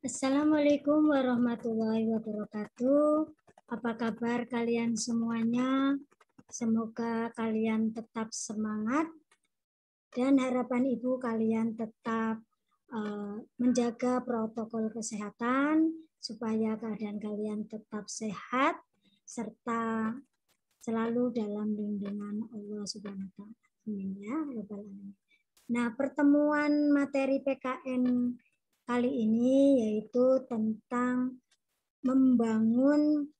Assalamualaikum warahmatullahi wabarakatuh. Apa kabar kalian semuanya? Semoga kalian tetap semangat dan harapan Ibu kalian tetap menjaga protokol kesehatan supaya keadaan kalian tetap sehat serta selalu dalam lindungan Allah Subhanahu wa taala. Amin ya rabbal alamin. Nah, pertemuan materi PKN kali ini yaitu tentang membangun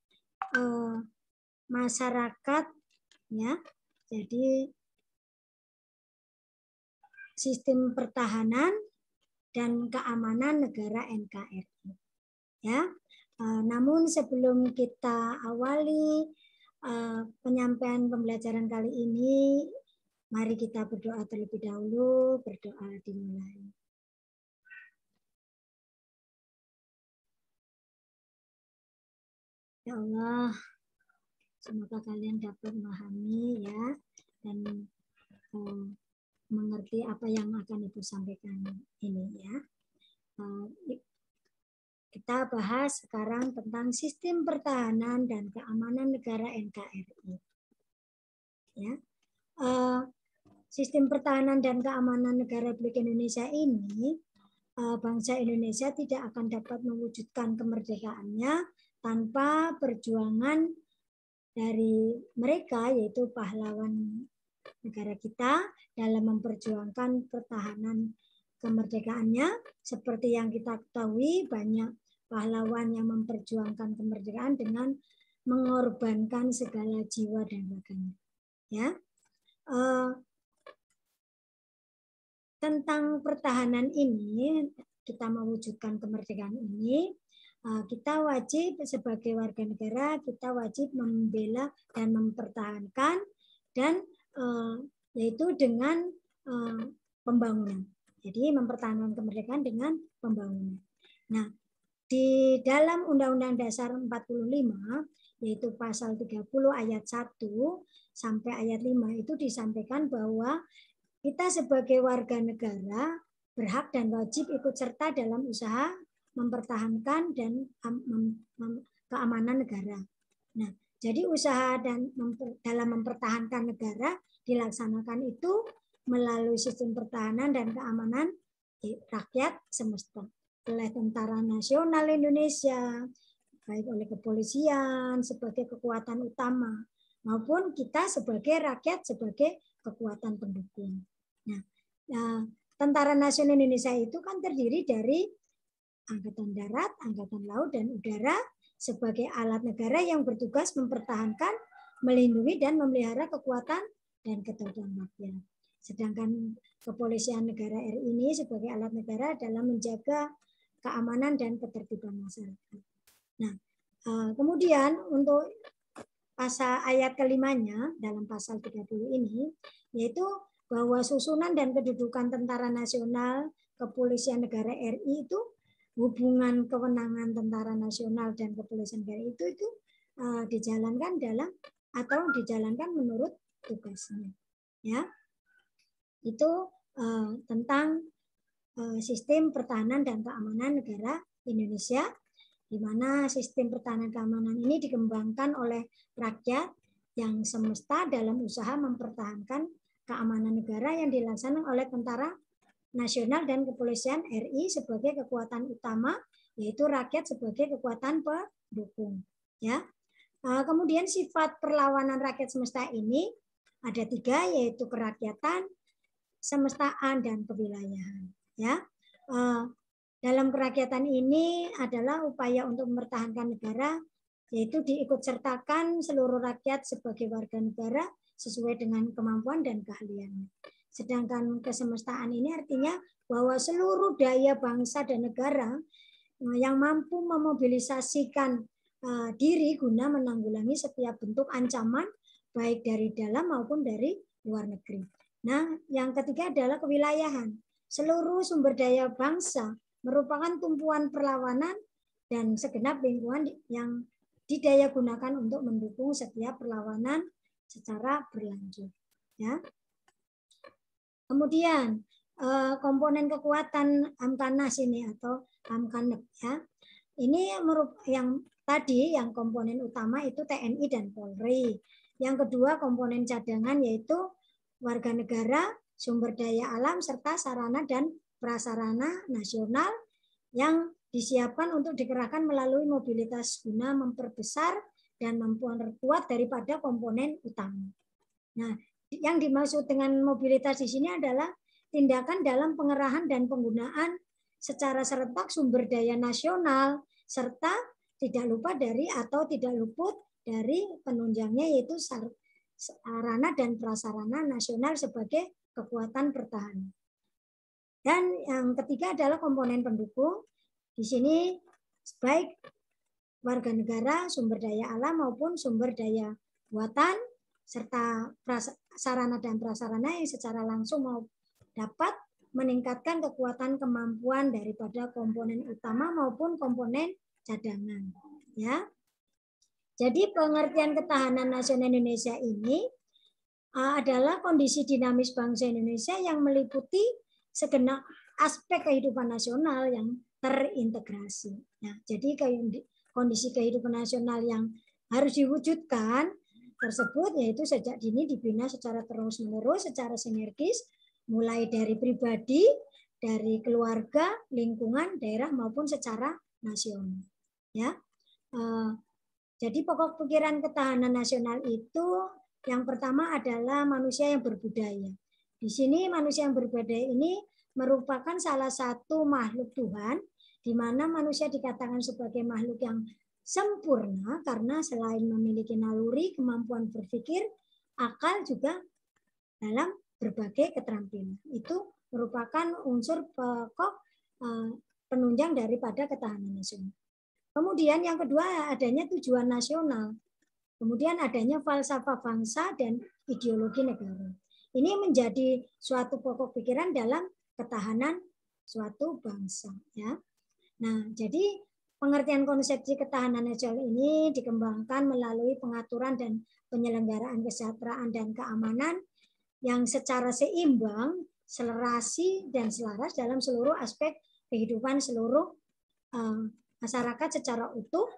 masyarakat, ya. Jadi sistem pertahanan dan keamanan negara NKRI, ya. Namun sebelum kita awali penyampaian pembelajaran kali ini, mari kita berdoa terlebih dahulu. Berdoa dimulai. Ya Allah, semoga kalian dapat memahami ya dan mengerti apa yang akan Ibu sampaikan ini ya. Kita bahas sekarang tentang sistem pertahanan dan keamanan negara NKRI. Ya, sistem pertahanan dan keamanan negara Republik Indonesia ini, bangsa Indonesia tidak akan dapat mewujudkan kemerdekaannya tanpa perjuangan dari mereka, yaitu pahlawan negara kita dalam memperjuangkan pertahanan kemerdekaannya. Seperti yang kita ketahui, banyak pahlawan yang memperjuangkan kemerdekaan dengan mengorbankan segala jiwa dan raganya. Ya, tentang pertahanan ini, kita mewujudkan kemerdekaan ini, kita wajib sebagai warga negara, kita wajib membela dan mempertahankan dan yaitu dengan pembangunan. Jadi mempertahankan kemerdekaan dengan pembangunan. Nah, di dalam Undang-Undang Dasar 45, yaitu pasal 30 ayat 1 sampai ayat 5 itu disampaikan bahwa kita sebagai warga negara berhak dan wajib ikut serta dalam usaha mempertahankan dan keamanan negara. Nah, jadi usaha dan dalam mempertahankan negara dilaksanakan itu melalui sistem pertahanan dan keamanan rakyat semesta oleh Tentara Nasional Indonesia, baik oleh kepolisian sebagai kekuatan utama, maupun kita sebagai rakyat sebagai kekuatan pendukung. Nah, Tentara Nasional Indonesia itu kan terdiri dari Angkatan Darat, Angkatan Laut, dan Udara sebagai alat negara yang bertugas mempertahankan, melindungi, dan memelihara kekuatan dan kedaulatan rakyat. Sedangkan kepolisian negara RI ini sebagai alat negara dalam menjaga keamanan dan ketertiban masyarakat. Nah, kemudian untuk pasal ayat kelimanya dalam pasal 30 ini, yaitu bahwa susunan dan kedudukan Tentara Nasional, Kepolisian Negara RI itu hubungan kewenangan Tentara Nasional dan Kepolisian Negara itu dijalankan dalam atau dijalankan menurut tugasnya. Ya, itu tentang sistem pertahanan dan keamanan negara Indonesia, di mana sistem pertahanan keamanan ini dikembangkan oleh rakyat yang semesta dalam usaha mempertahankan keamanan negara yang dilaksanakan oleh Tentara Nasional dan Kepolisian RI sebagai kekuatan utama, yaitu rakyat sebagai kekuatan pendukung. Ya. Kemudian sifat perlawanan rakyat semesta ini ada 3, yaitu kerakyatan, semestaan, dan kewilayahan. Ya. Dalam kerakyatan ini adalah upaya untuk mempertahankan negara, yaitu diikutsertakan seluruh rakyat sebagai warga negara sesuai dengan kemampuan dan keahliannya. Sedangkan kesemestaan ini artinya bahwa seluruh daya bangsa dan negara yang mampu memobilisasikan diri guna menanggulangi setiap bentuk ancaman baik dari dalam maupun dari luar negeri. Nah, yang ketiga adalah kewilayahan. Seluruh sumber daya bangsa merupakan tumpuan perlawanan dan segenap lingkungan yang didaya gunakan untuk mendukung setiap perlawanan secara berlanjut. Ya. Kemudian komponen kekuatan Amkanas ini atau Amkanep ya. Ini yang tadi yang komponen utama itu TNI dan Polri. Yang kedua komponen cadangan yaitu warga negara, sumber daya alam serta sarana dan prasarana nasional yang disiapkan untuk dikerahkan melalui mobilitas guna memperbesar dan memperkuat daripada komponen utama. Nah, yang dimaksud dengan mobilitas di sini adalah tindakan dalam pengerahan dan penggunaan secara serentak sumber daya nasional serta tidak lupa dari atau tidak luput dari penunjangnya yaitu sarana dan prasarana nasional sebagai kekuatan pertahanan. Dan yang ketiga adalah komponen pendukung. Di sini baik warga negara, sumber daya alam maupun sumber daya buatan serta sarana dan prasarana yang secara langsung mau dapat meningkatkan kekuatan kemampuan daripada komponen utama maupun komponen cadangan. Ya, jadi pengertian ketahanan nasional Indonesia ini adalah kondisi dinamis bangsa Indonesia yang meliputi segenap aspek kehidupan nasional yang terintegrasi. Nah, jadi kondisi kehidupan nasional yang harus diwujudkan tersebut yaitu sejak dini dibina secara terus-menerus, secara sinergis, mulai dari pribadi, dari keluarga, lingkungan, daerah maupun secara nasional. Ya, jadi pokok pikiran ketahanan nasional itu yang pertama adalah manusia yang berbudaya. Di sini manusia yang berbudaya ini merupakan salah satu makhluk Tuhan di mana manusia dikatakan sebagai makhluk yang sempurna karena selain memiliki naluri, kemampuan berpikir, akal juga dalam berbagai keterampilan. Itu merupakan unsur pokok penunjang daripada ketahanan nasional. Kemudian yang kedua adanya tujuan nasional. Kemudian adanya falsafah bangsa dan ideologi negara. Ini menjadi suatu pokok pikiran dalam ketahanan suatu bangsa. Ya. Nah, jadi pengertian konsepsi ketahanan nasional ini dikembangkan melalui pengaturan dan penyelenggaraan kesejahteraan dan keamanan yang secara seimbang, selerasi, dan selaras dalam seluruh aspek kehidupan seluruh masyarakat secara utuh,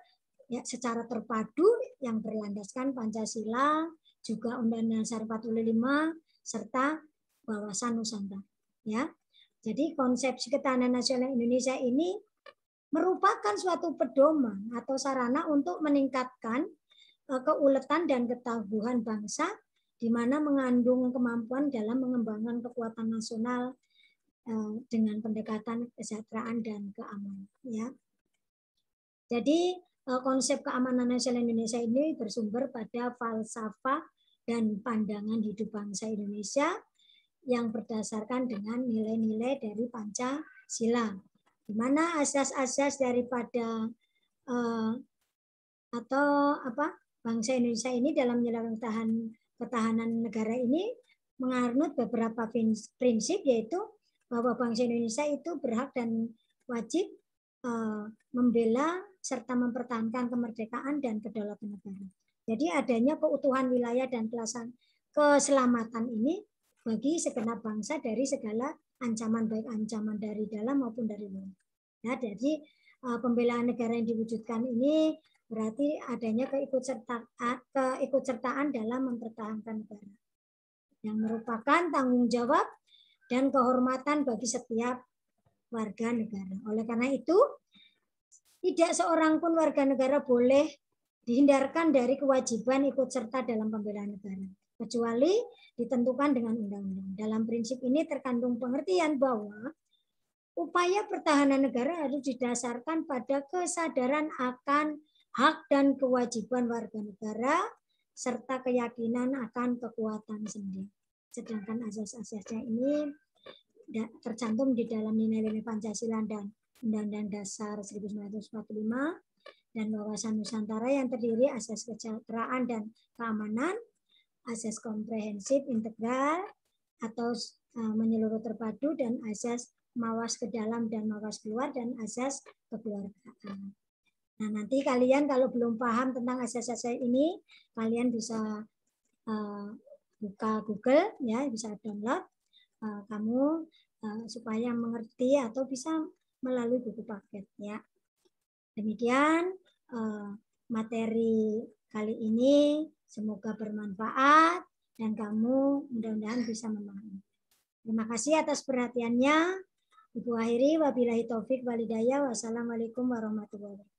ya, secara terpadu yang berlandaskan Pancasila, juga Undang-Undang Dasar 45, serta wawasan Nusantara. Ya. Jadi konsepsi ketahanan nasional Indonesia ini merupakan suatu pedoman atau sarana untuk meningkatkan keuletan dan ketangguhan bangsa di mana mengandung kemampuan dalam mengembangkan kekuatan nasional dengan pendekatan kesejahteraan dan keamanan. Ya. Jadi konsep keamanan nasional Indonesia ini bersumber pada falsafah dan pandangan hidup bangsa Indonesia yang berdasarkan dengan nilai-nilai dari Pancasila, di mana asas-asas daripada bangsa Indonesia ini dalam menjalankan ketahanan negara ini menganut beberapa prinsip, yaitu bahwa bangsa Indonesia itu berhak dan wajib membela serta mempertahankan kemerdekaan dan kedaulatan negara. Jadi adanya keutuhan wilayah dan keselamatan ini bagi segenap bangsa dari segala ancaman, baik ancaman dari dalam maupun dari luar. Ya, jadi pembelaan negara yang diwujudkan ini berarti adanya keikutsertaan dalam mempertahankan negara yang merupakan tanggung jawab dan kehormatan bagi setiap warga negara. Oleh karena itu, tidak seorang pun warga negara boleh dihindarkan dari kewajiban ikut serta dalam pembelaan negara, kecuali ditentukan dengan undang-undang. Dalam prinsip ini terkandung pengertian bahwa upaya pertahanan negara harus didasarkan pada kesadaran akan hak dan kewajiban warga negara serta keyakinan akan kekuatan sendiri. Sedangkan asas-asasnya ini tercantum di dalam nilai-nilai Pancasila dan Undang-Undang Dasar 1945 dan wawasan Nusantara yang terdiri asas kesejahteraan dan keamanan, asas komprehensif integral atau menyeluruh terpadu, dan asas mawas ke dalam dan mawas keluar, dan asas kekeluargaan. Nah, nanti kalian kalau belum paham tentang asas-asas ini, kalian bisa buka Google, ya, bisa download. Kamu supaya mengerti atau bisa melalui buku paket ya. Demikian materi kali ini, semoga bermanfaat dan kamu mudah-mudahan bisa memahami. Terima kasih atas perhatiannya. Ibu akhiri, wabillahi taufik walhidayah. Wassalamualaikum warahmatullahi wabarakatuh.